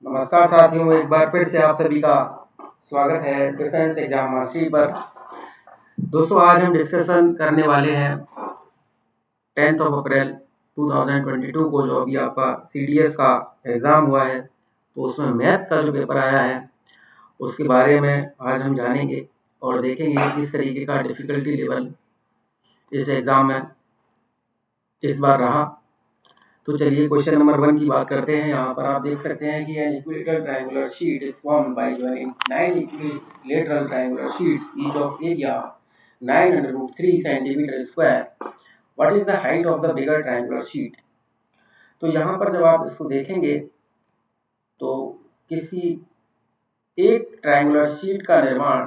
नमस्कार साथियों, एक बार फिर से आप सभी का स्वागत है डिफेंस एग्जाम मास्टरी पर। दोस्तों, आज हम डिस्कशन करने वाले हैं 10 अप्रैल 2022 को जो अभी आपका CDS का एग्ज़ाम हुआ है, तो उसमें मैथ्स का जो पेपर आया है उसके बारे में आज हम जानेंगे और देखेंगे किस तरीके का डिफ़िकल्टी लेवल इस एग्ज़ाम में इस बार रहा। तो चलिए क्वेश्चन नंबर 1 की बात करते हैं। यहाँ पर आप देख सकते हैं कि an equilateral triangular sheet is formed by joining 9 equilateral triangular sheets each of area 9√3 centimetre square. What is the height of the bigger triangular sheet? तो यहाँ पर जब आप इसको देखेंगे तो किसी एक ट्रायंगुलर शीट का निर्माण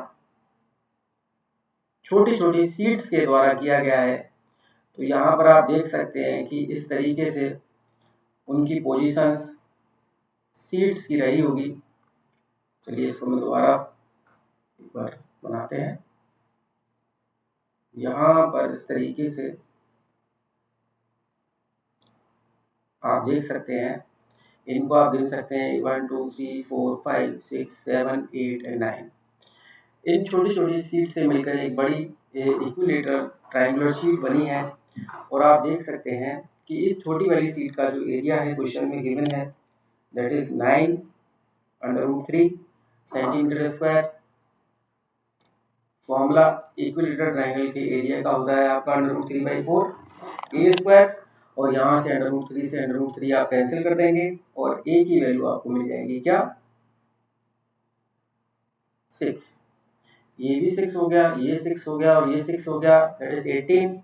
छोटी छोटी शीट्स के द्वारा किया गया है। तो यहाँ पर आप देख सकते हैं कि इस तरीके से उनकी पोजीशंस सीट्स की रही होगी। चलिए इसको मैं दोबारा एक बार बनाते हैं। यहाँ पर इस तरीके से आप देख सकते हैं, इनको आप देख सकते हैं 1 2 3 4 5 6 7 8 एंड 9। इन छोटी छोटी शीट से मिलकर एक बड़ी इक्विलेटरल ट्रायंगुलर शीट बनी है। और आप देख सकते हैं कि इस छोटी वाली शीट का जो एरिया है क्वेश्चन में गिवन है, that is 9√3 centimetre square. Formula equilateral triangle के एरिया का होता है आपका √3/4 ए स्क्वायर। और यहाँ से √3 से √3 आप कैंसिल कर देंगे और ए की वैल्यू आपको मिल जाएगी क्या? 6। ये भी 6 हो गया, ये 6 हो गया और ये 6 हो गया, दैट इज 18।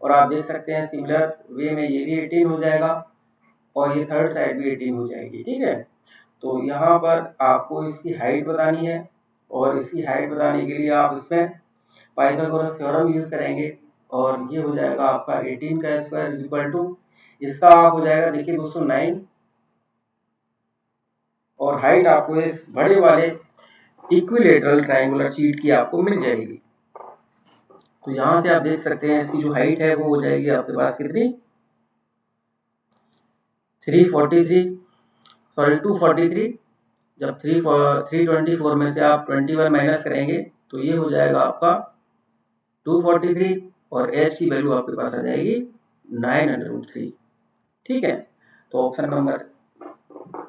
और आप देख सकते हैं सिमिलर वे में ये भी 18 हो जाएगा और ये थर्ड साइड भी 18 हो जाएगी। ठीक है, तो यहाँ पर आपको इसकी हाइट बतानी है और इसकी हाइट बताने के लिए आप इसमें पाइथागोरस थ्योरम यूज करेंगे और ये हो जाएगा आपका 18 का स्क्वायर इज इक्वल टू, इसका आप हो जाएगा देखिए दोस्तों 9, और हाइट आपको इस बड़े वाले इक्विलेटरल ट्रायंगुलर शीट की आपको मिल जाएगी। तो यहाँ से आप देख सकते हैं इसकी जो हाइट है वो हो जाएगी आपके पास कितनी, 343 सॉरी 243। जब 324 में से आप 21 माइनस करेंगे तो ये हो जाएगा आपका 243 और h की वैल्यू आपके पास आ जाएगी 9√3। ठीक है, तो ऑप्शन नंबर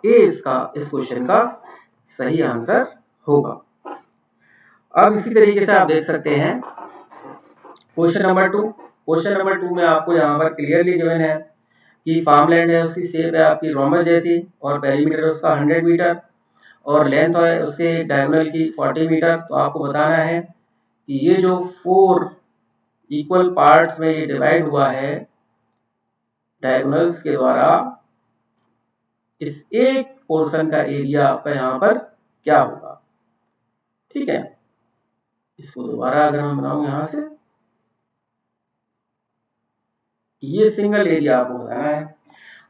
ए इसका इस क्वेश्चन का सही आंसर होगा। अब इसी तरीके से आप देख सकते हैं क्वेश्चन नंबर 2। क्वेश्चन नंबर 2 में आपको यहाँ पर क्लियरली गिवन है कि फार्मलैंड है, उसकी शेप है आपकी रोमस जैसी और पेरीमीटर उसका 100 मीटर और लेंथ है उसके डायगोनल की 40 मीटर। तो आपको बताना है कि ये जो 4 इक्वल पार्ट्स में ये डिवाइड हुआ है डायगोनल्स के द्वारा, इस एक पोर्शन का एरिया आपका यहाँ पर क्या होगा। ठीक है, इसको दोबारा अगर हम बनाऊं यहाँ से, ये सिंगल एरिया आपको बताना है।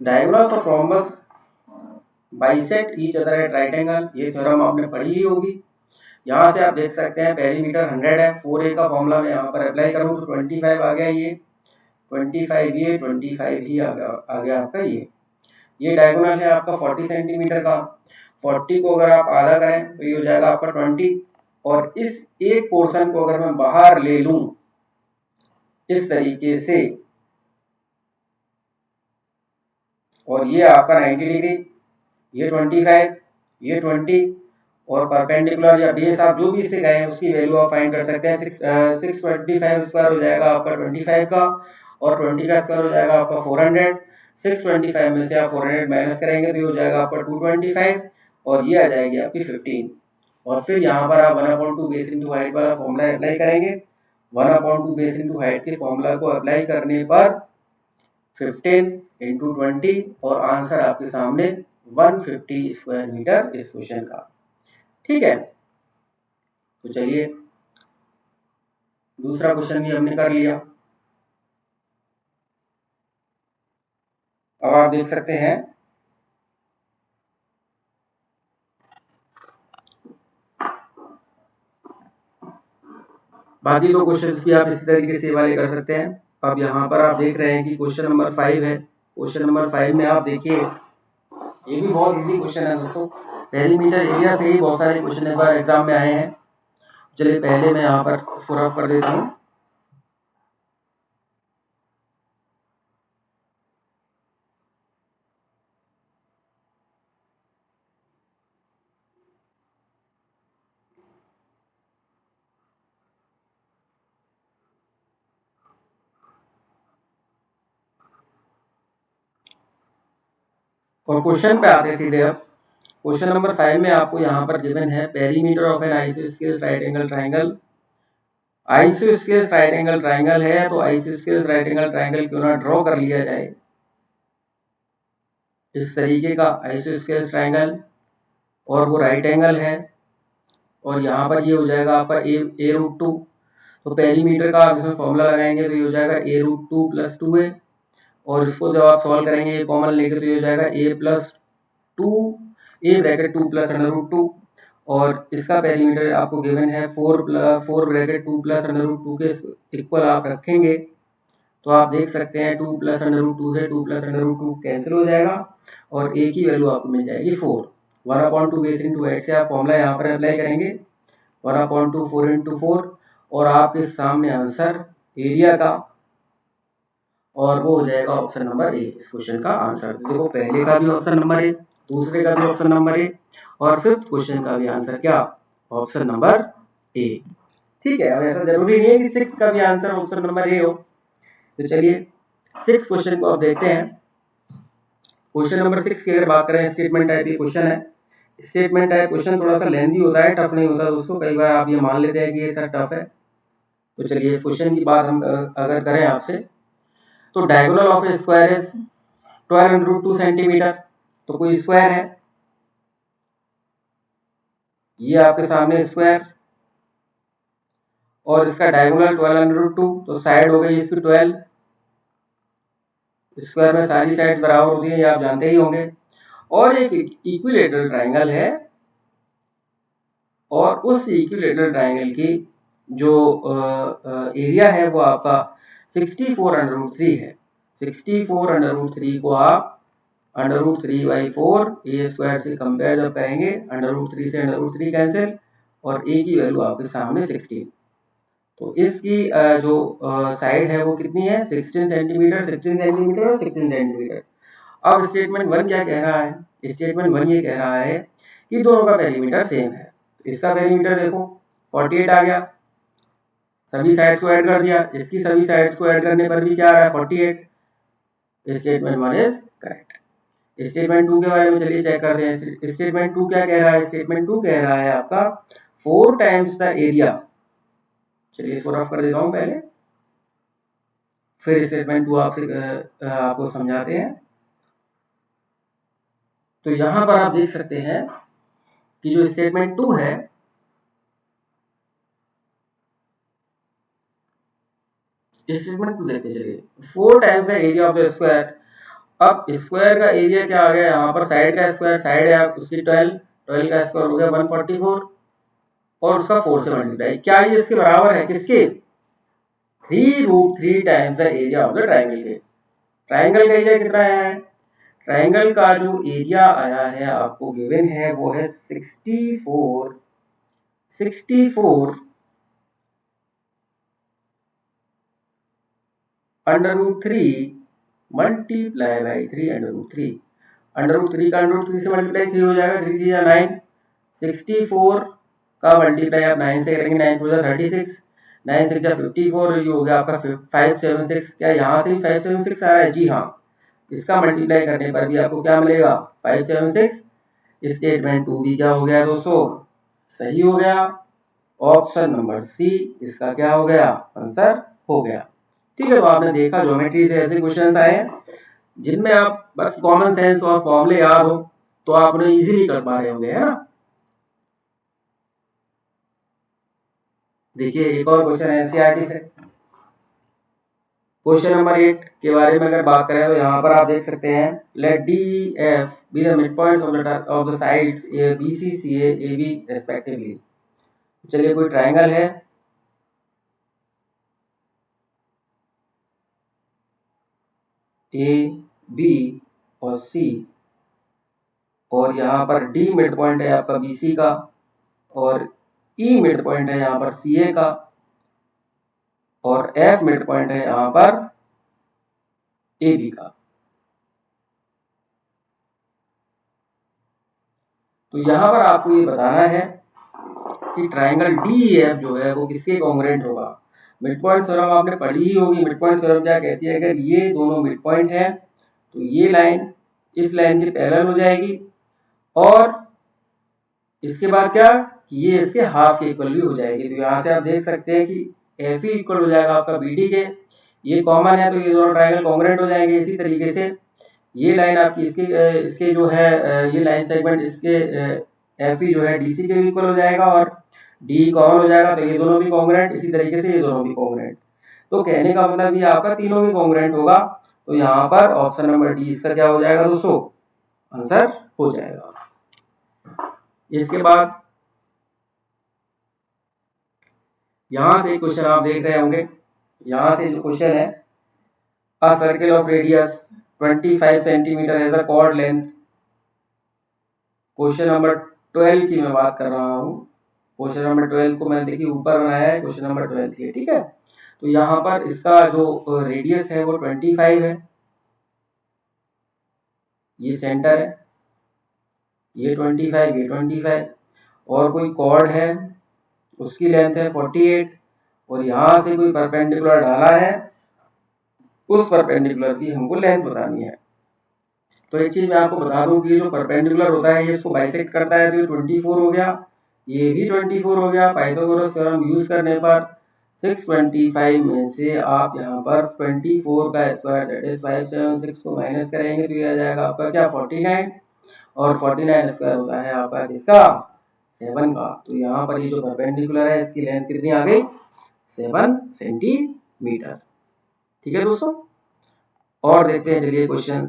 Diagonals of rhombus bisect each other at right angle, ये थ्योरम आपने पढ़ी ही होगी। यहाँ से आप देख सकते हैं पेरीमीटर 100 है, 4a का फॉर्मूला मैं यहाँ पर अप्लाई करूँ तो 25 आ गया, ये 25 ये 25 ही आ गया आपका। ये डायगोनल है आपका 40 सेंटीमीटर का। 40 को अगर आप आधा करें तो ये हो जाएगा आपका 20। और इस एक पोर्शन को अगर मैं बाहर ले लूं इस तरीके से, और ये आपका 90 डिग्री, ये 25, ये 20 और परपेंडिकुलर या बेस आप जो भी इसे कहें उसकी वैल्यू आप फाइंड कर सकते हैं। 625 स्क्वायर हो जाएगा आपका 25 का और 20 का स्क्वायर हो जाएगा आपका 400। 625 में से आप 400 माइनस करेंगे तो ये हो जाएगा आपका 225 और ये आ जाएगी आपकी 15। और फिर यहाँ पर आप 1/2 बेस इंटू हाइट वाला फॉर्मूला अप्लाई करेंगे। 1/2 बेस इंटू हाइट के फॉर्मूला को अप्लाई करने पर 15 इंटू 20 और आंसर आपके सामने 150 स्क्वायर मीटर इस क्वेश्चन का। ठीक है, तो चलिए दूसरा क्वेश्चन भी हमने कर लिया। अब आप देख सकते हैं बाकी दो क्वेश्चंस भी आप इसी तरीके से वाले कर सकते हैं। अब यहाँ पर आप देख रहे हैं कि क्वेश्चन नंबर 5 है। क्वेश्चन नंबर 5 में आप देखिए ये भी बहुत इजी क्वेश्चन है दोस्तों, पेरीमीटर एरिया से ही बहुत सारे क्वेश्चन एक बार एग्जाम में आए हैं। चलिए पहले मैं यहाँ पर इसको रफ कर देता हूँ। और क्वेश्चन पे आते सीधे अब। क्वेश्चन नंबर 5 में आपको यहाँ पर गिवन है perimeter of an isosceles right angle triangle. Isosceles right angle triangle है तो आइसोस्केल्स राइट एंगल ट्राइंगल क्यों ना ड्रॉ कर लिया जाए इस तरीके का आइसोस्केल्स ट्राइंगल, और वो राइट एंगल है, और यहाँ पर ये हो जाएगा आपका ए रूट टू। तो पेरीमीटर का आप इसमें फॉर्मूला लगाएंगे तो ये हो जाएगा ए रूट टू प्लस टू ए, और इसको जब आप सॉल्व करेंगे ये कॉमन लेके तो ये हो जाएगा a plus two, a bracket two plus under root two, और इसका पेरीमीटर आपको गिवन है four bracket two plus under root two के इक्वल आप रखेंगे तो आप देख सकते हैं two plus under root two से two plus under root two cancel हो जाएगा और ए की वैल्यू आपको मिल जाएगी 4। 1/2 बेस इंटू 8 से आप फॉर्मूला यहाँ पर अप्लाई करेंगे, 1/2 4 इंटू 4, और आपके सामने आंसर एरिया का, और वो हो जाएगा ऑप्शन नंबर ए इस क्वेश्चन का आंसर। देखो पहले का भी ऑप्शन नंबर ए, दूसरे का भी ऑप्शन नंबर ए, और फिफ्थ क्वेश्चन का भी आंसर क्या, ऑप्शन नंबर ए। ठीक है, अब ऐसा जरूरी नहीं है कि सिक्स का भी आंसर ऑप्शन नंबर ए हो। तो चलिए सिक्स क्वेश्चन को आप देखते हैं। क्वेश्चन नंबर 6 की अगर बात करें, स्टेटमेंट टाइप ये क्वेश्चन है। स्टेटमेंट टाइप क्वेश्चन थोड़ा सा लेंथी होता है, टफ नहीं होता दोस्तों। कई बार आप ये मान लेते हैं कि ये सर टफ है। तो चलिए इस क्वेश्चन की बात हम अगर करें आपसे, तो diagonal of A square is 12√2 centimetre. तो कोई स्क्वायर है, ये आपके सामने स्क्वायर, और इसका डायगोनल 12√2, तो साइड हो गई इसकी 12। स्क्वायर में सारी साइड्स बराबर होती है, ये आप जानते ही होंगे। और एक इक्विलेटरल ट्राइंगल है, और उस इक्विलेटरल ट्राइंगल की जो एरिया है वो आपका 64√3 है। 64√3 को आप √3/4 ए स्क्वायर से कंपेयर जब करेंगे, √3 से √3 कैंसिल, और ए की वैल्यू आपके सामने 16। तो इसकी जो साइड है वो कितनी है, 16 सेंटीमीटर, 16 सेंटीमीटर और 16 सेंटीमीटर। अब स्टेटमेंट 1 क्या कह रहा है, स्टेटमेंट 1 ये कह रहा है कि दोनों का पेरीमीटर सेम है। इसका पेरीमीटर देखो 48 आ गया, सभी साइड्स को ऐड कर दिया, इसकी सभी साइड्स को ऐड करने पर भी क्या आ रहा है 48। Statement 1 is correct. स्टेटमेंट 2 के बारे में चलिए चेक करते हैं। स्टेटमेंट 2 क्या कह रहा है, स्टेटमेंट 2 कह रहा है आपका 4 टाइम्स द एरिया। चलिए इसको रफ कर देता हूं पहले, फिर स्टेटमेंट 2 आपको समझाते हैं। तो यहां पर आप देख सकते हैं कि जो स्टेटमेंट 2 है, स्टेटमेंट 2 देखते चलिए, 4 times the area of the square. अब स्क्वायर का एरिया क्या आ गया, यहाँ पर साइड का स्क्वायर, साइड है आप उसकी 12, 12 का स्क्वायर हो गया 144, और उसका 4 से मल्टीप्लाई, क्या ये इसके बराबर है किसके, 3√3 times the area of the triangle के। ट्राइंगल का एरिया कितना आया है, ट्राइंगल का जो एरिया आया है आपको गिवन है वो है 64 √3 मल्टीप्लाई बाई 3 √3 का √3 से मल्टीप्लाई 3 हो जाएगा, 3 3 9, 64 का मल्टीप्लाई आप 9 से करेंगे, 9 4 36, 9 6 54, ये हो गया आपका 576। क्या यहाँ से भी 576 आ रहा है, जी हाँ, इसका मल्टीप्लाई करने पर भी आपको क्या मिलेगा 576। स्टेटमेंट 2 भी क्या हो गया दोस्तों, सही हो गया। ऑप्शन नंबर सी इसका क्या हो गया, आंसर हो गया। ठीक है, तो आपने देखा ज्योमेट्री से ऐसे क्वेश्चन आए हैं जिनमें आप बस कॉमन सेंस और फॉर्मूले याद हो तो आप उन्हें इजीली कर पा रहे होंगे, है ना। देखिए एक और क्वेश्चन है एनसीईआरटी से, क्वेश्चन नंबर 8 के बारे में अगर बात करें तो यहाँ पर आप देख सकते हैं, let D F be the mid points of the sides A B C C A B respectively. चलिए कोई ट्राइंगल है, ए बी और सी, और यहाँ पर डी मिड पॉइंट है आपका बीसी का, और ई मिड पॉइंट है यहाँ पर सीए का, और एफ मिड पॉइंट है यहाँ पर एबी का। तो यहाँ पर आपको ये बताना है कि ट्राइंगल डीईएफ जो है वो किसके कॉन्ग्रुएंट होगा। मिड पॉइंट थ्योरम आपने पढ़ी ही होगी। मिड पॉइंट थ्योरम क्या कहती है, अगर ये दोनों मिड पॉइंट है तो ये लाइन इस लाइन के पैरेलल हो जाएगी, और इसके बाद क्या, ये इसके हाफ के इक्वल भी हो जाएगी। तो यहाँ से आप देख सकते हैं कि एफ ई इक्वल हो जाएगा आपका बी डी के, ये कॉमन है तो ये दोनों ट्राइंगल कॉन्ग्रुएंट हो जाएंगे। इसी तरीके से ये लाइन आपकी इसके जो है ये लाइन सेगमेंट इसके एफ ई जो है डीसी के भी इक्वल हो जाएगा, और डी कॉमन हो जाएगा तो ये दोनों भी कॉन्ग्रुएंट, इसी तरीके से ये दोनों भी कॉन्ग्रुएंट। तो कहने का मतलब ये आपका तीनों भी कॉन्ग्रुएंट होगा। तो यहाँ पर ऑप्शन नंबर डी इसका क्या हो जाएगा दोस्तों, आंसर हो जाएगा। इसके बाद यहां से क्वेश्चन आप देख रहे होंगे, यहां से जो क्वेश्चन है, a circle of radius 25 centimetre as a chord length. Question number 12 की मैं बात कर रहा हूँ। क्वेश्चन नंबर 12 को मैंने देखिए ऊपर बनाया है, क्वेश्चन नंबर 12 की, ठीक है। तो यहाँ पर इसका जो रेडियस है वो 25 है, ये सेंटर है, ये 25, ये 25, और कोई कॉर्ड है उसकी लेंथ है 48, और यहाँ से कोई परपेंडिकुलर डाला है, उस परपेंडिकुलर की हमको लेंथ बतानी है। तो एक चीज मैं आपको बता दूं कि जो परपेंडिकुलर होता है ये इसको बाइसेक्ट करता है, तो ये 24 हो गया, ये भी 24 हो गया। पाइथागोरस थ्योरम यूज करने पर 625 में से आप यहाँ पर 24 का स्क्वायर दैट इज 576 को माइनस करेंगे तो ये आ जाएगा आपका क्या 49, और 49 स्क्वायर होता है आपका किसका, 7 का। तो यहाँ पर ये जो परपेंडिकुलर है इसकी लेंथ कितनी आ गई, 7 सेंटीमीटर। ठीक है दोस्तों, और देखते हैं चलिए क्वेश्चन।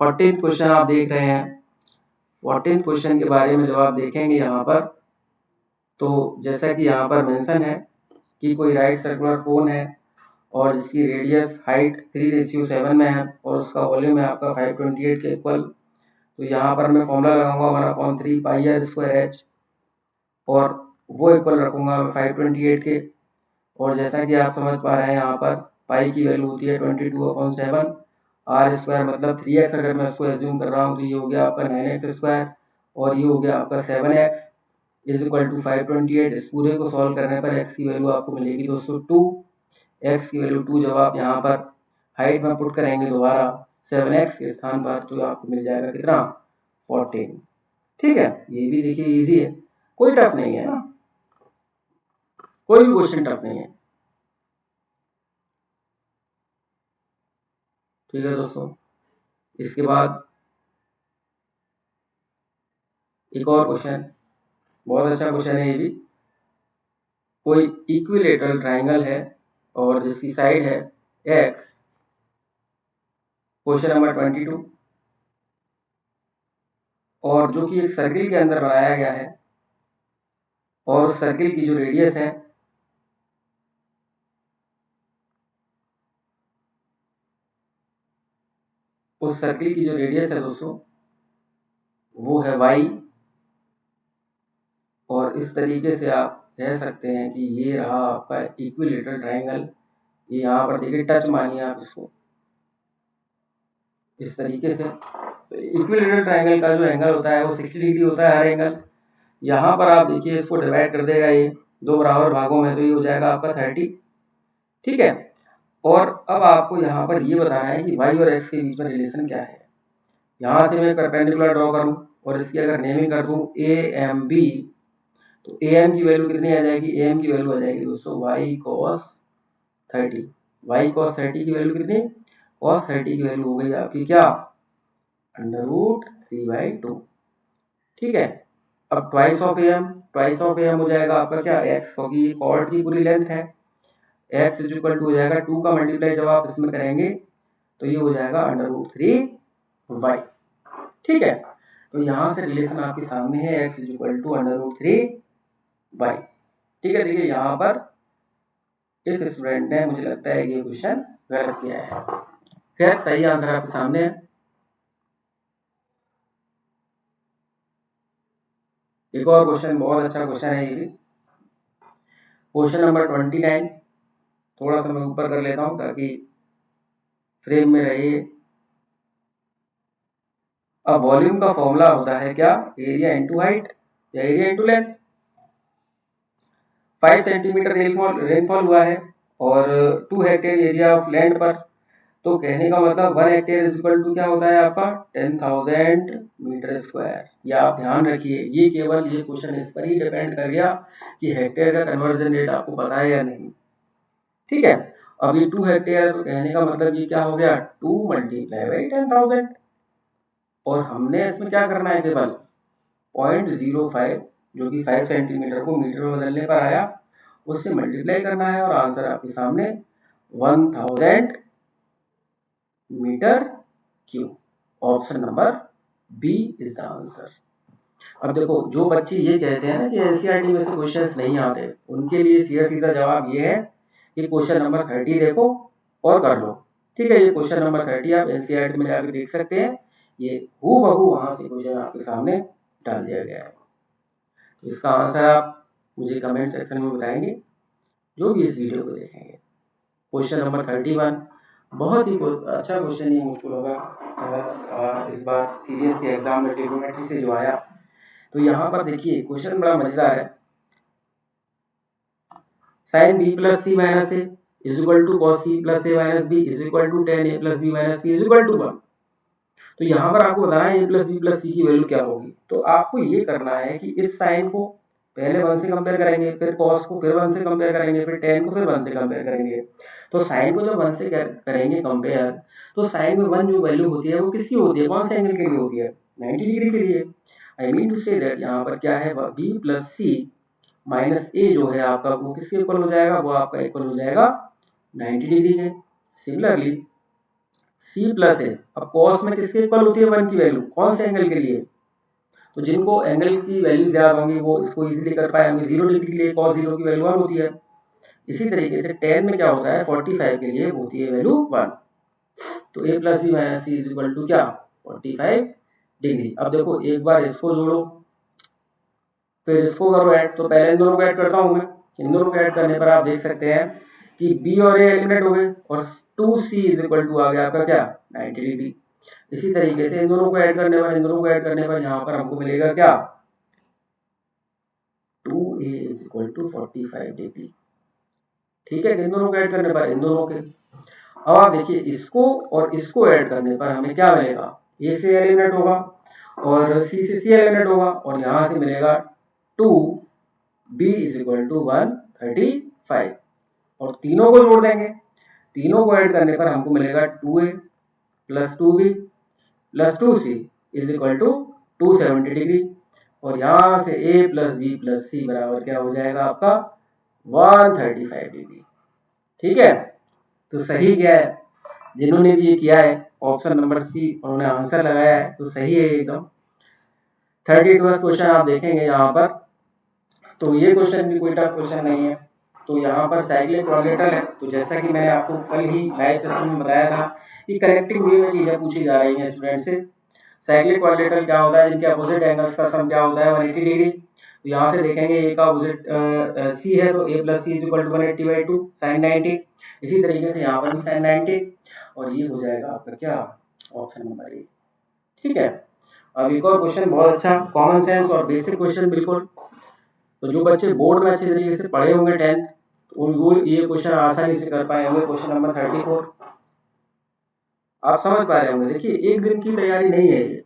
14th क्वेश्चन आप देख रहे हैं। 14th क्वेश्चन के बारे में जब आप देखेंगे यहाँ पर, तो जैसा कि यहाँ पर मेंशन है कि कोई राइट सर्कुलर कोन है और जिसकी रेडियस हाइट 3:7 में है, और उसका वॉल्यूम है आपका 528 के इक्वल। तो यहाँ पर मैं फॉर्मूला लगाऊंगा 1/3 पाई आर स्क्वायर एच, और वो इक्वल रखूंगा मैं 528 के। और जैसा कि आप समझ पा रहे हैं यहाँ पर पाई की वैल्यू होती है 22/7, आर स्क्वायर मतलब 3x, अगर मैं उसको एज्यूम कर रहा हूँ तो ये हो गया आपका 9x स्क्वायर, और ये हो गया आपका 7x इज इक्वल टू 528। इस पूरे को सॉल्व करने पर x की वैल्यू आपको मिलेगी दोस्तों 2, x की वैल्यू 2 जब आप यहाँ पर हाइट में पुट करेंगे दोबारा 7x के स्थान पर, तो आपको मिल जाएगा कितना, 14। ठीक है, ये भी देखिए इजी है, कोई टफ नहीं है ना, कोई भी क्वेश्चन टफ नहीं है। ठीक है दोस्तों, इसके बाद एक और क्वेश्चन, बहुत अच्छा क्वेश्चन है ये भी। कोई इक्विलेटरल ट्राइंगल है और जिसकी साइड है x, क्वेश्चन नंबर 22, और जो कि एक सर्किल के अंदर बनाया गया है, और उस सर्किल की जो रेडियस है उस सर्किल की जो रेडियस है दोस्तों वो है y, और इस तरीके से आप कह सकते हैं कि ये रहा आपका इक्विलेटरल ट्राइंगल। ये यहाँ पर देखिए टच मानिए आप इसको इस तरीके से। तो इक्विलेटरल ट्राइंगल का जो एंगल होता है वो 60 डिग्री होता है हर एंगल। यहाँ पर आप देखिए इसको डिवाइड कर देगा ये दो बराबर भागों में, तो ये हो जाएगा आपका 30। ठीक है, और अब आपको यहाँ पर ये बताना है कि y और x के बीच में रिलेशन क्या है। यहाँ से मैं परपेंडिकुलर ड्रॉ करूँ और इसकी अगर नेमिंग कर दूँ ए एम बी, तो ए एम की वैल्यू कितनी आ जाएगी, ए एम की वैल्यू आ जाएगी दोस्तों y cos 30। y cos 30 की वैल्यू कितनी, cos 30 की वैल्यू हो गई आपकी क्या, √3/2। ठीक है, अब ट्वाइस ऑफ एम हो जाएगा आपका क्या x, क्योंकि ये कॉर्ड की पूरी लेंथ है। x इज इक्वल टू हो जाएगा 2 का मल्टीप्लाई जब आप इसमें करेंगे तो ये हो जाएगा √3y। ठीक है, तो यहाँ से रिलेशन आपके सामने है x is equal to √3y। ठीक है, देखिए यहाँ पर इस स्टूडेंट ने, मुझे लगता है ये क्वेश्चन गलत किया है। खैर सही आंसर आपके सामने है। एक और क्वेश्चन, बहुत अच्छा क्वेश्चन है ये भी, क्वेश्चन नंबर 29। थोड़ा सा मैं ऊपर कर लेता हूं ताकि फ्रेम में रहे। अब वॉल्यूम का फॉर्मूला होता है क्या, एरिया इंटू हाइट या area into length. 5 centimetre rainfall हुआ है और 2 हेक्टेयर एरिया ऑफ लैंड पर, तो कहने का मतलब 1 हेक्टेयर इज इक्वल टू क्या होता है आपका 10,000 मीटर स्क्वायर। या आप ध्यान रखिए, ये केवल ये क्वेश्चन इस पर ही डिपेंड कर गया कि हेक्टेयर का कन्वर्जन रेट आपको पता है या नहीं। ठीक है, अब ये 2 हेक्टेयर है तो कहने का मतलब ये क्या हो गया 2 मल्टीप्लाई बाई 10,000, और हमने इसमें क्या करना है केवल 0.05 जो कि 5 सेंटीमीटर को मीटर में बदलने पर आया उससे मल्टीप्लाई करना है, और आंसर आपके सामने 1000 metre cube. Option number B is the answer. अब देखो, जो बच्चे ये कहते हैं ना कि एनसीईआरटी में से क्वेश्चंस नहीं आते, उनके लिए सीधा सीधा जवाब ये है कि क्वेश्चन नंबर 30 देखो और कर लो। ठीक है, ये क्वेश्चन नंबर 30 आप एनसीईआरटी में जाकर देख सकते हैं, ये हूबहू वहां से क्वेश्चन आपके सामने डाल दिया गया है। तो इसका आंसर आप मुझे कमेंट सेक्शन में बताएंगे जो भी इस वीडियो को देखेंगे। क्वेश्चन नंबर 31 बहुत ही अच्छा क्वेश्चन, ये मुश्किल होगा इस बार सीरियस के एग्जाम में ट्रिग्नोमेट्री से जो आया। तो यहाँ पर देखिए क्वेश्चन बड़ा मजेदार है। Sine B plus C minus A is equal to cos C plus A minus B is equal to tan A plus B minus C is equal to 1। तो यहाँ पर आपको बताना है A plus B plus C की value क्या होगी। तो आपको ये करना है कि इस साइन को पहले 1 से कंपेयर करेंगे, फिर कॉस को फिर 1 से कंपेयर करेंगे, फिर टेन को फिर 1 से कंपेयर करेंगे। तो साइन को जब 1 से करेंगे कंपेयर, तो साइन में 1 जो वैल्यू होती है वो किसकी होती है, कौन से एंगल के लिए होती है, 90 डिग्री के लिए। I mean to say that यहाँ पर क्या है B plus C minus A जो है आपका वो किसके इक्वल हो जाएगा, वो आपका इक्वल हो जाएगा 90 डिग्री के। सिमिलरली सी प्लस ए, अब कॉस में किसके इक्वल होती है 1 की वैल्यू, कौन से एंगल के लिए। तो जिनको एंगल की वैल्यू ज्यादा होंगी वो इसको इजीली कर पाएंगे। 0 डिग्री के लिए cos 0 की वैल्यू 1 होती है। इसी तरीके से tan में क्या होता है 45 के लिए होती है वैल्यू 1। तो a plus B minus C is equal to क्या 45 डिग्री। अब देखो एक बार इसको जोड़ो फिर इसको करो ऐड, तो पहले इन दोनों को ऐड करता हूं मैं। इन दोनों को ऐड करने पर आप देख सकते हैं कि b और a एलिमिनेट हो गए और 2c इज इक्वल टू आ गया आपका क्या 90 डिग्री। इसी तरीके से इन दोनों को ऐड करने पर, इन दोनों को ऐड करने पर यहाँ पर हमको मिलेगा क्या 2a is equal to 45 degree. ठीक है, इन दोनों को ऐड करने पर इन दोनों के। अब आप देखिए इसको और इसको ऐड करने पर हमें क्या मिलेगा, ए से एलिमिनेट होगा और सी से सी एलिमिनेट होगा और यहां से मिलेगा 2b इज इक्वल टू 135 और तीनों को जोड़ देंगे। तीनों को ऐड करने पर हमको मिलेगा 2a plus 2b plus 2c is equal to 270 degree और यहां से a plus B plus C बराबर क्या हो जाएगा आपका 135 डिग्री। ठीक है, तो सही क्या है, जिन्होंने भी ये किया है ऑप्शन नंबर सी उन्होंने आंसर लगाया है तो सही है एकदम। 32वां क्वेश्चन आप देखेंगे यहाँ पर, तो ये क्वेश्चन भी कोई टफ क्वेश्चन नहीं है। तो यहाँ पर साइक्लिक क्वाड्रेटल है, तो जैसा कि मैंने आपको कल ही लाइव सेशन में बताया था कि कनेक्टिंग वे में चीजें पूछी जा रही हैं स्टूडेंट से। साइक्लिक क्वाड्रेटल क्या होता है, जिनके अपोजिट एंगल्स का सम क्या होता है 180 डिग्री। तो यहाँ से देखेंगे ए का अपोजिट सी है तो a plus C is equal to 180/2 sin 90। इसी तरीके से यहाँ पर भी sin 90 और ये हो जाएगा आपका क्या ऑप्शन नंबर ए। ठीक है, अब एक और क्वेश्चन बहुत अच्छा कॉमन सेंस और बेसिक क्वेश्चन बिल्कुल। तो जो बच्चे बोर्ड में अच्छे तरीके से पढ़े होंगे 10th वो ये क्वेश्चन आसानी से कर पाए होंगे। क्वेश्चन नंबर 34 आप समझ पा रहे होंगे। देखिए एक दिन की तैयारी नहीं है ये।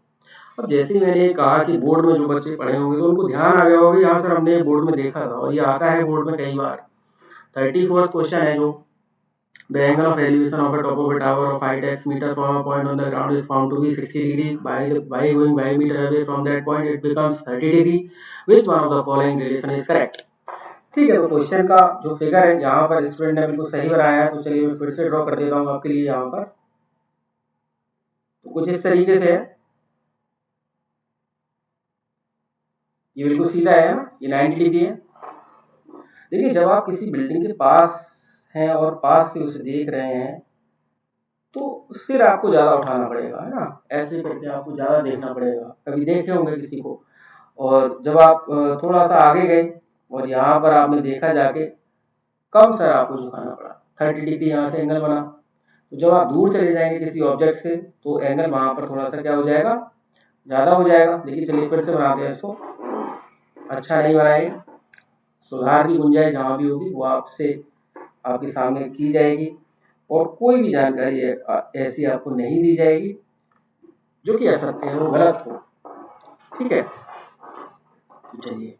अब जैसे मैंने कहा कि बोर्ड में जो बच्चे पढ़े होंगे तो उनको ध्यान आ गया होगा यहाँ सर हमने बोर्ड में देखा था और ये आता है बोर्ड में कई बार। 34th क्वेश्चन है जो the angle of elevation of a top of a tower of height x meter from a point on the ground is found to be 60 degree by going 5 meter away from that point it becomes 30 degree. Which one of the following relation is correct? ठीक है, तो question का जो figure है यहाँ पर student ने बिल्कुल सही बनाया है। तो चलिए मैं फिर से ड्रॉ कर देता हूँ आपके लिए यहाँ पर। तो कुछ इस तरीके से है, ये बिल्कुल सीधा है ना, ये 90 डिग्री है। देखिए जब आप किसी बिल्डिंग के पास हैं और पास से उसे देख रहे हैं तो सिर आपको ज्यादा उठाना पड़ेगा, है ना, ऐसे करके आपको ज्यादा देखना पड़ेगा। कभी देखे होंगे किसी को, और जब आप थोड़ा सा आगे गए और यहाँ पर आपने देखा जाके कम सर आपको झुकाना पड़ा, 30 डिग्री यहाँ से एंगल बना। तो जब आप दूर चले जाएंगे किसी ऑब्जेक्ट से तो एंगल वहां पर थोड़ा सा क्या हो जाएगा, ज़्यादा हो जाएगा। देखिए चलिए फिर से बनाते हैं इसको, अच्छा नहीं बनाएंगे, सुधार की गुंजाइश जहाँ भी होगी वो आपसे आपके सामने की जाएगी और कोई भी जानकारी ऐसी आपको नहीं दी जाएगी जो कि असत्य है, वो गलत हो। ठीक है, तो चलिए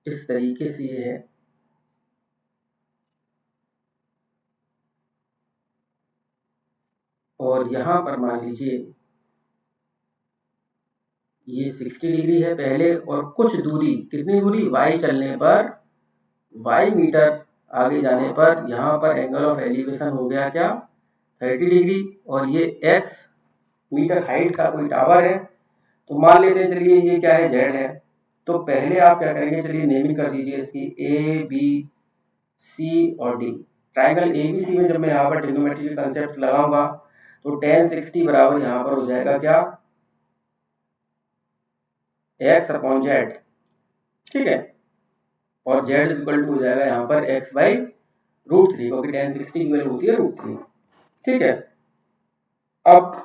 इस तरीके से ये है। और यहाँ पर मान लीजिए ये 60 डिग्री है पहले, और कुछ दूरी, कितनी दूरी, y चलने पर, y मीटर आगे जाने पर यहाँ पर एंगल ऑफ एलिवेशन हो गया क्या, 30 डिग्री। और ये x मीटर हाइट का कोई टावर है, तो मान लेते हैं चलिए ये क्या है, z है। तो पहले आप क्या करेंगे, चलिए नेमिंग कर दीजिए इसकी a b c और d। ट्राइंगल ABC में जब मैं यहाँ पर ट्रिग्नोमेट्री के कंसेप्ट लगाऊंगा तो tan 60 बराबर यहाँ पर हो जाएगा क्या, x अपॉन जेड। ठीक है, और z इज इक्वल टू हो जाएगा यहाँ पर x बाई रूट 3, क्योंकि tan 60 की वैल्यू होती है रूट 3। ठीक है, अब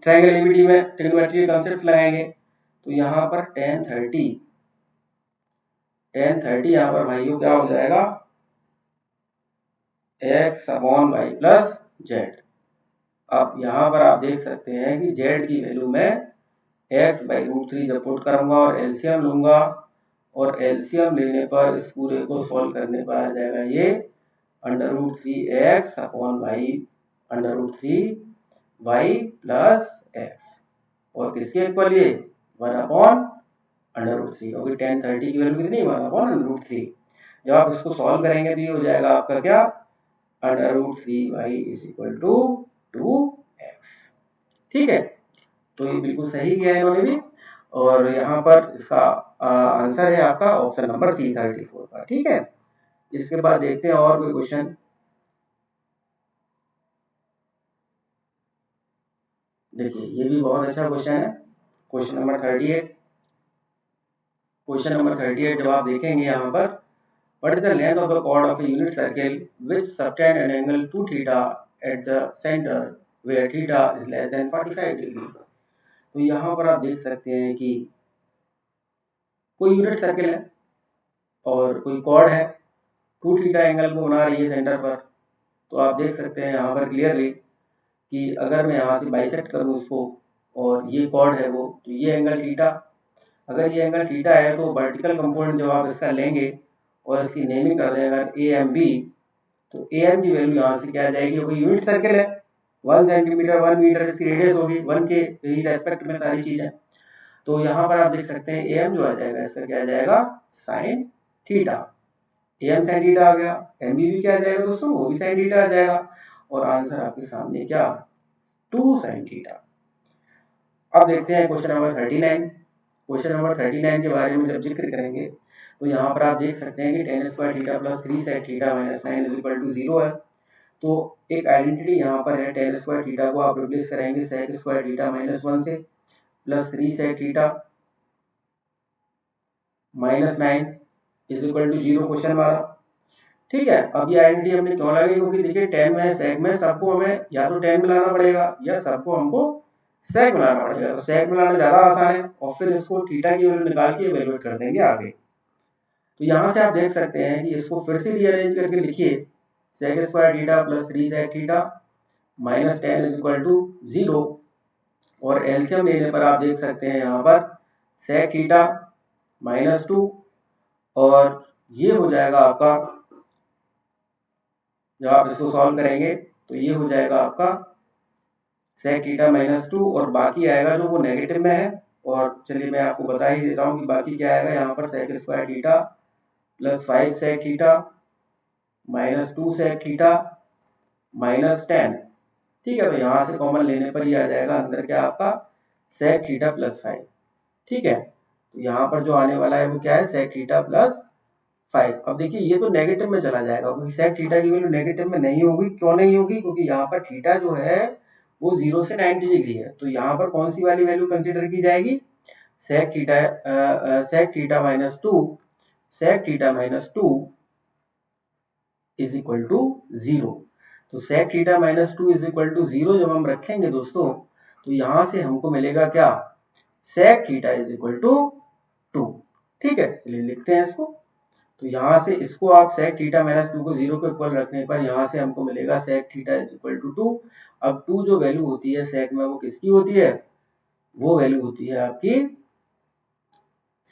ट्राइंगल एबीडी में ट्रिग्नोमेट्री के कंसेप्ट लगाएंगे तो यहाँ पर tan 30 यहाँ पर भाइयों क्या हो जाएगा, x upon Y plus Z. अब यहाँ पर आप देख सकते हैं कि z की वैल्यू में x बाई रूट 3 जब पुट करूंगा और एलसीएम लूंगा, और एलसीएम लेने पर इस पूरे को सॉल्व करने पर आ जाएगा ये under root 3x upon Y under root 3y plus x, और किसके इक्वल ये 1 अपॉन अंडर रूट 3, क्योंकि tan 30 की वैल्यू कितनी, 1 अपॉन अंडर रूट 3। जब आप इसको सॉल्व करेंगे तो ये हो जाएगा आपका क्या, under root 3y is equal to 2x। ठीक है, तो ये बिल्कुल सही किया है इन्होंने भी, और यहाँ पर इसका आंसर है आपका ऑप्शन नंबर सी 34 का। ठीक है, इसके बाद देखते हैं और कोई क्वेश्चन। देखिए ये भी बहुत अच्छा क्वेश्चन है, क्वेश्चन नंबर 38। क्वेश्चन नंबर 38 जब आप देखेंगे यहाँ पर, what is the length of the chord of a unit circle which subtend an angle 2 theta at the centre where theta is less than 45 degree. तो यहाँ पर आप देख सकते हैं कि कोई यूनिट सर्किल है और कोई कॉर्ड है 2 थीटा एंगल को बना रही है सेंटर पर। तो आप देख सकते हैं यहाँ पर क्लियरली कि अगर मैं यहाँ से बाइसेक्ट करूँ इसको और ये कॉर्ड है वो, तो ये एंगल थीटा, अगर ये एंगल थीटा है तो वर्टिकल कंपोनेंट जब आप इसका लेंगे और इसकी नेमिंग कर दें अगर ए एम बी, तो ए एम की वैल्यू यहाँ से क्या आ जाएगी, क्योंकि यूनिट सर्किल है 1 सेंटीमीटर 1 मीटर इसकी रेडियस होगी, 1 के ही रेस्पेक्ट में सारी चीजें। तो यहाँ पर आप देख सकते हैं ए एम जो आ जाएगा इसका क्या आ जाएगा, sine theta, a m sine theta आ गया। एम बी भी क्या आ जाएगा दोस्तों, वो भी साइन थीटा आ जाएगा, और आंसर आपके सामने क्या, 2 साइन थीटा। अब देखते हैं क्वेश्चन नंबर 39। क्वेश्चन नंबर 39 के बारे में जब जिक्र करेंगे तो यहाँ पर आप देख सकते हैं कि tan square theta plus 3 sec theta minus 9 is equal to 0 है। तो एक आइडेंटिटी यहाँ पर है, tan स्क्वायर थीटा को आप रिप्लेस करेंगे sec स्क्वायर थीटा माइनस 1 से, plus 3 sec theta minus 9 is equal to 0 question वाला। ठीक है, अब ये आइडेंटिटी हमने क्यों लगी, क्योंकि देखिए tan में sec में सबको हमें या तो tan मिलाना पड़ेगा या सबको हमको sec मिलाना पड़ेगा। तो sec मिलाना ज्यादा आसान है, और फिर इसको थीटा की वैल्यू निकाल के इवेलुएट कर देंगे आगे। तो यहाँ से आप देख सकते हैं कि इसको फिर से रीअरेंज करके लिखिए, sec square theta plus 3 sec theta minus 10 is equal to 0, और एलसीएम लेने पर आप देख सकते हैं यहाँ पर sec थीटा माइनस 2, और ये हो जाएगा आपका, जब आप इसको सॉल्व करेंगे तो ये हो जाएगा आपका sec थीटा माइनस 2, और बाकी आएगा जो वो नेगेटिव में है। और चलिए मैं आपको बता ही देता हूँ कि बाकी क्या आएगा, यहाँ पर sec square theta plus 5 sec theta minus 2 sec theta minus 10। ठीक है, तो यहाँ से कॉमन लेने पर ही आ जाएगा अंदर क्या आपका sec थीटा प्लस 5। ठीक है, तो यहाँ पर जो आने वाला है वो क्या है, sec थीटा प्लस 5। अब देखिए ये तो नेगेटिव में चला जाएगा, क्योंकि sec थीटा की वैल्यू नेगेटिव में नहीं होगी। क्यों नहीं होगी, क्योंकि यहाँ पर थीटा जो है वो 0 से 90 डिग्री है। तो यहाँ पर कौन सी वाली वैल्यू कंसीडर की जाएगी, sec theta minus 2 is equal to 0। तो sec theta minus 2 is equal to 0 जब हम रखेंगे दोस्तों, तो यहां से हमको मिलेगा क्या, sec theta is equal to 2। ठीक है, चलिए लिखते हैं इसको। तो यहां से इसको आप sec थीटा माइनस 2 को 0 के इक्वल रखने पर यहां से हमको मिलेगा sec theta is equal to 2। अब 2 जो वैल्यू होती है sec में, वो किसकी होती है, वो वैल्यू होती है आपकी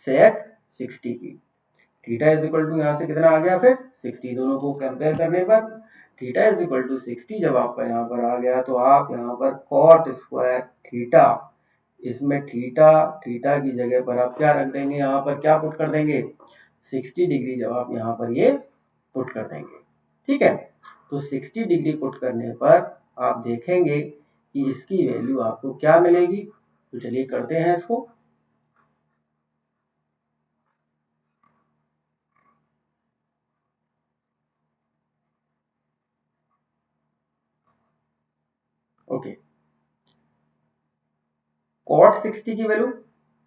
sec 60 की। थीटा इज इक्वल टू यहाँ से कितना आ गया, फिर 60। दोनों को कंपेयर करने पर थीटा इज इक्वल टू 60 जब आपका यहाँ पर आ गया, तो आप यहाँ पर कॉट स्क्वायर थीटा, इसमें थीटा थीटा की जगह पर आप क्या रख देंगे, यहाँ पर क्या पुट कर देंगे, 60 डिग्री जब आप यहाँ पर ये पुट कर देंगे। ठीक है, तो 60 डिग्री पुट करने पर आप देखेंगे कि इसकी वैल्यू आपको क्या मिलेगी। तो चलिए करते हैं इसको। ओके, कॉट 60 की वैल्यू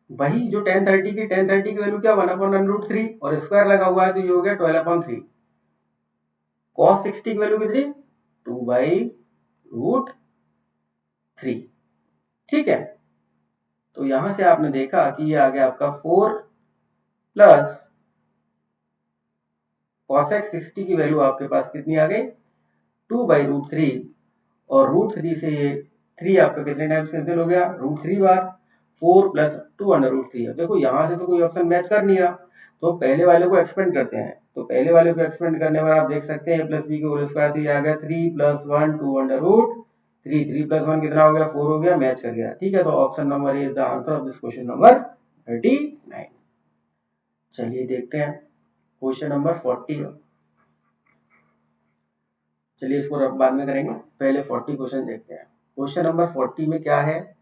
वही जो tan 30 की वैल्यू क्या, 1/√3 और स्क्वायर लगा हुआ है तो ये हो गया 12/3। cos 60 की वैल्यू कितनी, 2/√3। ठीक है, तो यहां से आपने देखा कि ये आ गया आपका 4 प्लस cosec 60 की वैल्यू आपके पास कितनी आ गई, 2/√3। और √3 से ये 3 आपका कितने टाइम्स कैंसिल हो गया, √3 बार। 4 प्लस 2/√3। देखो यहाँ से तो कोई ऑप्शन मैच कर नहीं रहा, तो पहले वाले को एक्सपेंड करते हैं। तो पहले वाले को एक्सपेंड करने पर आप देख सकते हैं प्लस बी के होल स्क्वायर, तो ये आ गया 3 प्लस 1 2/√3। 3 प्लस 1 कितना हो गया, 4 हो गया, मैच कर गया। ठीक है, तो option number a is the answer of this question number 39। चलिए देखते हैं क्वेश्चन नंबर 40। चलिए इसको बाद में करेंगे, पहले 40 क्वेश्चन देखते हैं। क्वेश्चन नंबर 40 में क्या है,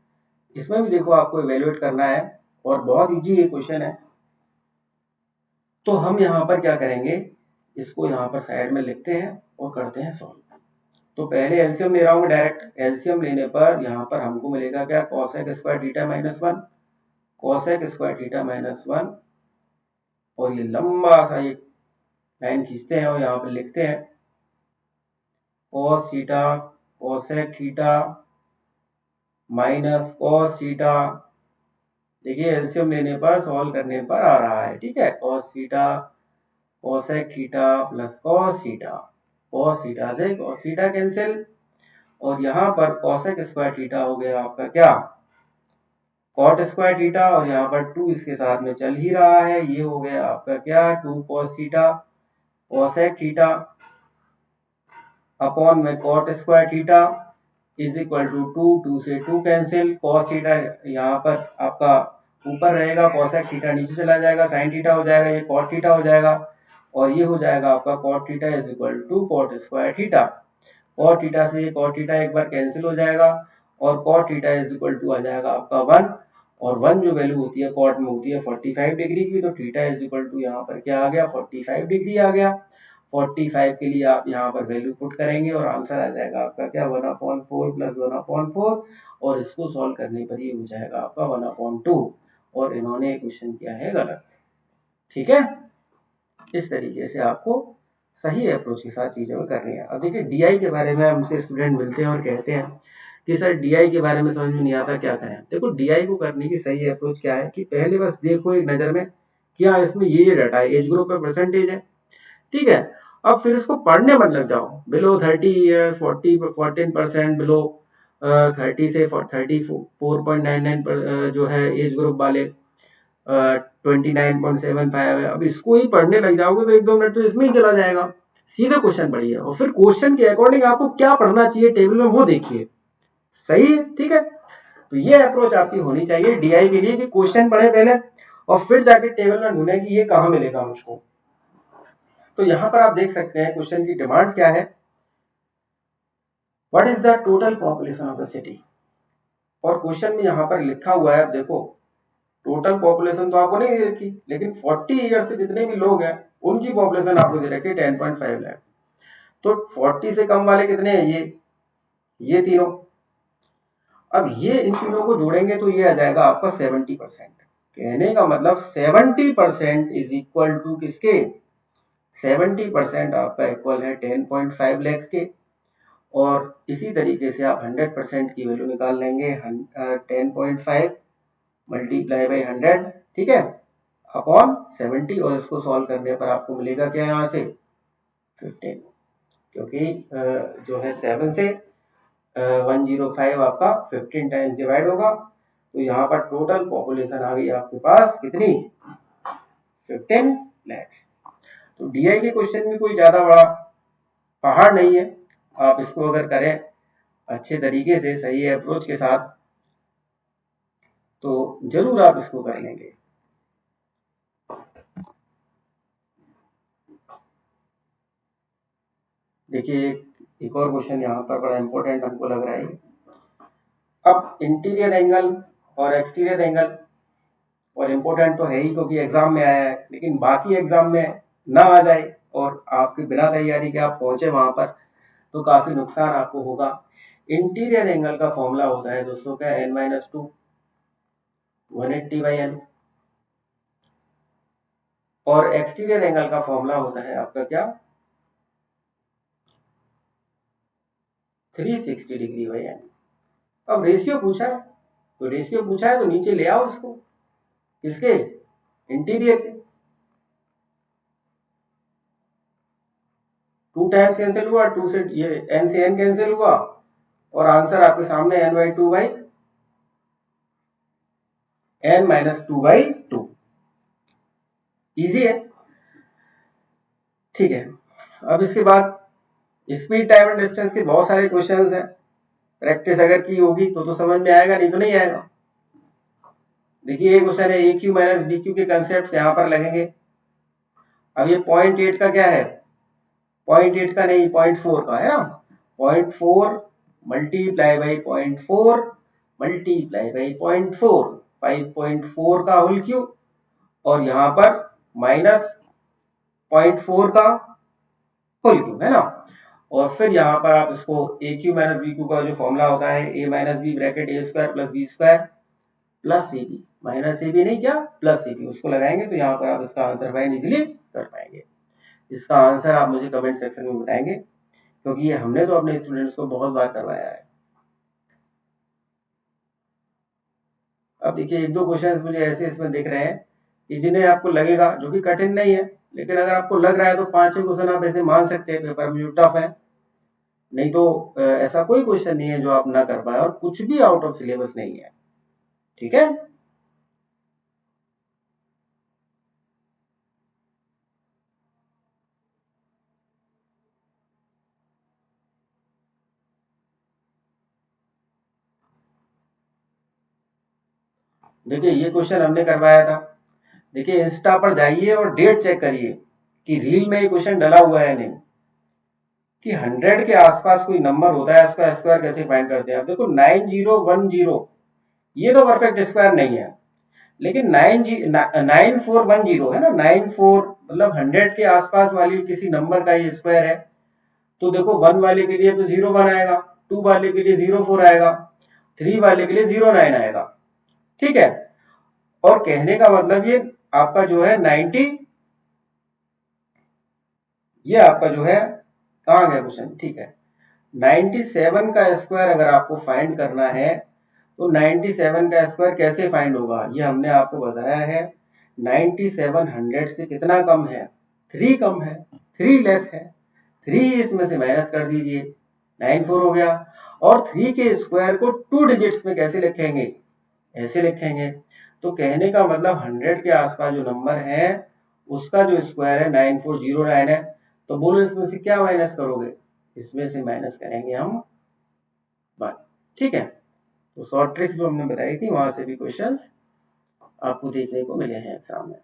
इसमें भी देखो आपको इवेल्युएट करना है और बहुत इजी ये क्वेश्चन है। तो हम यहाँ पर क्या करेंगे, इसको यहाँ पर साइड में लिखते हैं और करते हैं सॉल्व। तो पहले एलसीएम ले रहा हूँ डायरेक्ट। एलसीएम लेने पर यहाँ पर हमको मिलेगा क्या, cosec square theta minus 1, cosec square theta minus 1। और ये लंबा सा एक लाइन खींचते हैं और यहाँ पर लिखते हैं cos theta cosec theta minus cos theta. देखिए एलसीएम लेने पर, सॉल्व करने पर आ रहा है। ठीक है, cos theta cosec theta plus cos theta, cos theta से cos थीटा कैंसिल, और यहाँ पर cosec स्क्वायर थीटा हो गया आपका क्या, cot स्क्वायर थीटा, और यहाँ पर 2 इसके साथ में चल ही रहा है, ये हो गया आपका क्या, 2 cos theta cosec theta upon में cot square theta is equal to 2 से 2 कैंसिल, cos थीटा यहाँ पर आपका ऊपर रहेगा, cosec थीटा नीचे चला जाएगा, sin थीटा हो जाएगा, ये cot थीटा हो जाएगा, और ये हो जाएगा आपका cot theta is equal to cot square theta. cot theta से cot थीटा एक बार कैंसिल हो जाएगा, और cot theta is equal to आ जाएगा आपका 1, और 1 जो वैल्यू होती है cot में होती है 45 डिग्री की, तो थीटा इज इक्वल टू यहाँ पर क्या आ गया, 45 डिग्री आ गया। 45 के लिए आप यहाँ पर वैल्यू पुट करेंगे और आंसर आ जाएगा आपका क्या, 1/4 प्लस 1/4, और इसको सॉल्व करने पर ये हो जाएगा आपका 1/2, और इन्होंने क्वेश्चन किया है गलत। ठीक है, इस तरीके से आपको सही अप्रोच के साथ चीजों को करनी है। अब देखिए डीआई के बारे में हमसे स्टूडेंट मिलते हैं और कहते हैं कि सर डीआई के बारे में समझ में नहीं आता, क्या करें। देखो डीआई को करने की सही अप्रोच क्या है कि पहले बस देखो एक नजर में क्या इसमें ये डाटा है, एज ग्रुप पे परसेंटेज है। ठीक है, अब फिर इसको पढ़ने मत लग जाओ, बिलो 30 ईयर्स 14%, बिलो 30 से 34.99 पर जो है एज ग्रुप वाले 29.75 है। अब इसको ही पढ़ने लग जाओगे तो 1-2 मिनट तो इसमें ही चला जाएगा। सीधे क्वेश्चन पढ़िए और फिर क्वेश्चन के अकॉर्डिंग आपको क्या पढ़ना चाहिए टेबल में वो देखिए। सही है, ठीक है। तो ये अप्रोच आपकी होनी चाहिए डीआई के लिए कि क्वेश्चन पढ़े पहले और फिर जाके टेबल में ढूंढे कि ये कहाँ मिलेगा मुझको। तो यहाँ पर आप देख सकते हैं क्वेश्चन की डिमांड क्या है, what is the total population of the city. और क्वेश्चन में यहाँ पर लिखा हुआ है, अब देखो टोटल पॉपुलेशन तो आपको नहीं दे रखी, लेकिन 40 ईयर से जितने भी लोग हैं उनकी पॉपुलेशन आपको दे रखी है 10.5 लाख। तो 40 से कम वाले कितने हैं, ये तीनों। अब ये इन तीनों को जोड़ेंगे तो ये आ जाएगा आपका 70%। कहने का मतलब 70% इज इक्वल टू किसके, 70% आपका इक्वल है 10.5 लाख के। और इसी तरीके से आप 100% की वैल्यू निकाल लेंगे, 10.5 मल्टीप्लाई बाई 100, ठीक है, अपॉन 70, और इसको सॉल्व करने पर आपको मिलेगा क्या, यहाँ से 15, क्योंकि जो है 7 से 105 आपका 15 टाइम्स डिवाइड होगा, तो यहाँ पर टोटल पॉपुलेशन आ गई आपके पास कितनी, 15 lakhs। तो डीआई के क्वेश्चन में कोई ज्यादा बड़ा पहाड़ नहीं है, आप इसको अगर करें अच्छे तरीके से सही अप्रोच के साथ तो जरूर आप इसको कर लेंगे। देखिए एक और क्वेश्चन यहाँ पर बड़ा इंपॉर्टेंट हमको लग रहा है। अब इंटीरियर एंगल और एक्सटीरियर एंगल, और इम्पोर्टेंट तो है ही क्योंकि एग्जाम में आया है, लेकिन बाकी एग्जाम में ना आ जाए और आपके बिना तैयारी के आप पहुंचे वहां पर तो काफी नुकसान आपको होगा। इंटीरियर एंगल का फॉर्मूला होता है दोस्तों क्या, n-2 180/n, और एक्सटीरियर एंगल का फॉर्मूला होता है आपका क्या, 360 डिग्री बाई n। अब रेशियो पूछा है, तो रेशियो पूछा है तो नीचे ले आओ इसको, किसके, इंटीरियर के। 2 टाइम्स कैंसिल हुआ, 2 से ये n से n कैंसिल हुआ, और आंसर आपके सामने n/2/n-2/2। इजी है, ठीक है। अब इसके बाद स्पीड टाइम एंड डिस्टेंस के बहुत सारे क्वेश्चंस हैं, प्रैक्टिस अगर की होगी तो समझ में आएगा, नहीं तो नहीं आएगा। देखिए ये क्वेश्चन है, ए क्यू माइनस बी क्यू के कंसेप्ट यहाँ पर लगेंगे। अब ये 0.8 का क्या है, 0.8 का नहीं 0.4 का है ना, 0.4 मल्टीप्लाई बाई 0.4 मल्टीप्लाई बाई 0.4, 5.4 का होल क्यूब, और यहाँ पर माइनस 0.4 का होल क्यूब है ना। और फिर यहाँ पर आप इसको a cube minus b cube का जो फॉर्मूला होता है, a minus b bracket a square plus b square plus c b, minus c b नहीं क्या, प्लस सी बी, उसको लगाएंगे तो यहाँ पर आप इसका आंसर फाइंड इजीली कर पाएंगे। इसका आंसर आप मुझे कमेंट सेक्शन में बताएंगे, क्योंकि ये हमने तो अपने स्टूडेंट्स को बहुत बार करवाया है। अब देखिए एक दो क्वेश्चंस मुझे ऐसे इसमें दिख रहे हैं कि जिन्हें आपको लगेगा, जो कि कठिन नहीं है, लेकिन अगर आपको लग रहा है तो 5-6 क्वेश्चन आप ऐसे मान सकते हैं पेपर में जो टफ है, नहीं तो ऐसा कोई क्वेश्चन नहीं है जो आप ना कर पाए, और कुछ भी आउट ऑफ सिलेबस नहीं है, ठीक है। देखिए ये क्वेश्चन हमने करवाया था, देखिए इंस्टा पर जाइए और डेट चेक करिए कि रील में ये क्वेश्चन डला हुआ है नहीं, कि 100 के आसपास कोई नंबर होता है, इसका स्क्वायर कैसे फाइंड करते हैं। अब देखो 9010 ये तो परफेक्ट स्क्वायर नहीं है, लेकिन 9410 है ना, 94 मतलब 100 के आसपास वाली किसी नंबर का ये स्क्वायर है, तो देखो 1 वाले के लिए तो 01 आएगा, 2 वाले के लिए 04 आएगा, 3 वाले के लिए 09 आएगा, ठीक है। और कहने का मतलब ये आपका जो है 90, ये आपका जो है कहाँ गया क्वेश्चन, ठीक है, 97 का स्क्वायर अगर आपको फाइंड करना है तो 97 का स्क्वायर कैसे फाइंड होगा, ये हमने आपको बताया है। 97 100 से कितना कम है, 3 कम है, 3 लेस है, 3 इसमें से माइनस कर दीजिए, 94 हो गया। और 3 के स्क्वायर को 2 डिजिट्स में कैसे लिखेंगे, ऐसे लिखेंगे। तो कहने का मतलब 100 के आसपास जो नंबर है उसका जो स्क्वायर है 9409 है, तो बोलो इसमें से क्या माइनस करोगे, इसमें से माइनस करेंगे हम 1, ठीक है। तो शॉर्ट ट्रिक्स जो हमने बताई थी वहां से भी क्वेश्चंस आपको देखने को मिले हैं एग्जाम में।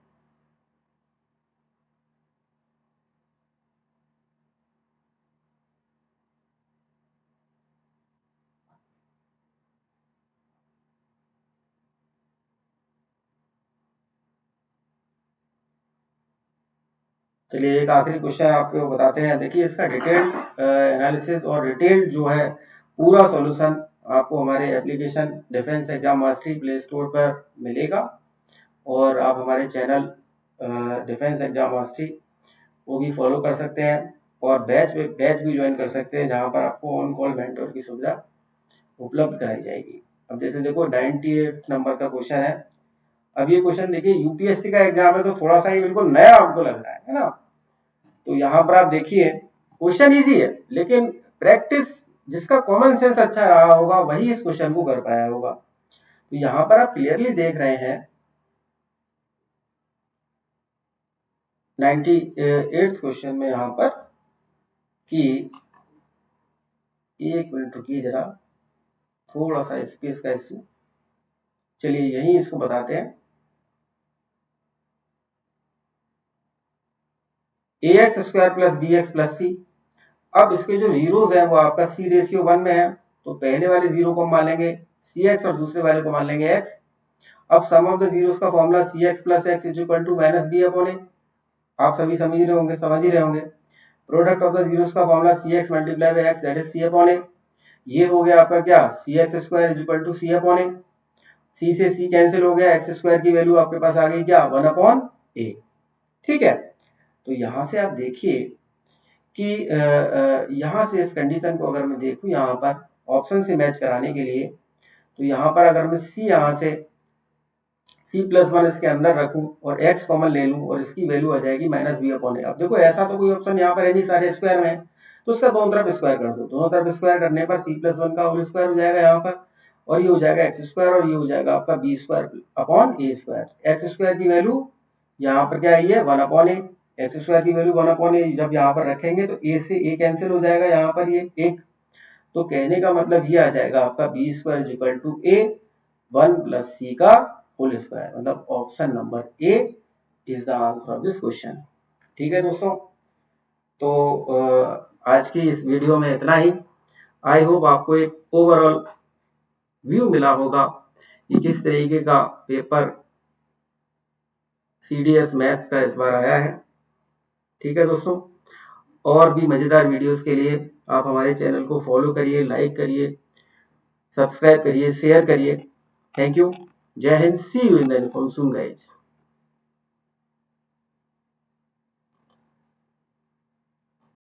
चलिए एक आखिरी क्वेश्चन आपको बताते हैं। देखिए इसका डिटेल्ड एनालिसिस और डिटेल्ड जो है पूरा सॉल्यूशन आपको हमारे application defence exam mastery play store पर मिलेगा। और आप हमारे चैनल डिफेंस एग्जाम मास्टरी वो भी फॉलो कर सकते हैं और बैच भी ज्वाइन कर सकते हैं, जहाँ पर आपको ऑन कॉल मेंटोर की सुविधा उपलब्ध कराई जाएगी। अब जैसे देखो 98 नंबर का क्वेश्चन है। अब ये क्वेश्चन देखिए यूपीएससी का एग्जाम है तो थोड़ा सा ये बिल्कुल नया आपको लग रहा है ना। तो यहाँ पर आप देखिए क्वेश्चन इजी है, लेकिन प्रैक्टिस जिसका कॉमन सेंस अच्छा रहा होगा वही इस क्वेश्चन को कर पाया होगा। तो यहाँ पर आप क्लियरली देख रहे हैं 98th क्वेश्चन में यहाँ पर कि एक मिनट रुकिए जरा, थोड़ा सा स्पेस का इश्यू। चलिए यही इसको बताते हैं। ax square plus b x plus c. अब इसके जो जीरोज है वो आपका सी रेशियो 1 में है, तो पहले वाले जीरो को मान लेंगे सी एक्स और दूसरे वाले को मान लेंगे एक्स। अब सम ऑफ द जीरोस का formula c x plus x is equal to minus b upon a. आप सभी समझ ही रहे होंगे। प्रोडक्ट ऑफ द जीरोस का formula c x multiply by x that is c upon a. ये हो गया आपका क्या, c x square is equal to c upon a. C से सी कैंसिल हो गया, एक्स स्क्वायर की वैल्यू आपके पास आ गई क्या, 1 अपॉन ए। ठीक है, तो यहां से आप देखिए कि यहां से इस कंडीशन को अगर मैं देखूं यहाँ पर ऑप्शन से मैच कराने के लिए, तो यहाँ पर अगर मैं सी यहाँ से c प्लस 1 इसके अंदर रखूं और x कॉमन ले लूं और इसकी वैल्यू आ जाएगी माइनस बी अपॉन ए। अब देखो ऐसा तो कोई ऑप्शन यहाँ पर है नहीं, सारे स्क्वायर में है, तो उसका दोनों तरफ स्क्वायर कर दो। दोनों तरफ स्क्वायर करने पर c प्लस 1 का होल स्क्वायर हो जाएगा यहाँ पर, और ये हो जाएगा एक्स स्क्वायर और ये हो जाएगा आपका बी स्क्वायर अपॉन ए स्क्वायर। एक्स स्क्वायर की वैल्यू यहाँ पर क्या आई है, 1 अपॉन ए। एक्स स्क्वायर की वैल्यू 1 अपॉन ए जब यहाँ पर रखेंगे तो ए से ए कैंसिल हो जाएगा यहाँ पर ये एक। तो कहने का मतलब ये आ जाएगा आपका b square is equal to a 1 plus c का होल स्क्वायर, मतलब option number a is the answer of this question. ठीक है दोस्तों, तो आज की इस वीडियो में इतना ही। आई होप आपको एक ओवरऑल व्यू मिला होगा कि किस तरीके का पेपर सीडीएस मैथ्स का इस बार आया है। ठीक है दोस्तों, और भी मजेदार वीडियोस के लिए आप हमारे चैनल को फॉलो करिए, लाइक करिए, सब्सक्राइब करिए, शेयर करिए। Thank you, Jai Hind, see you in the inform soon guys.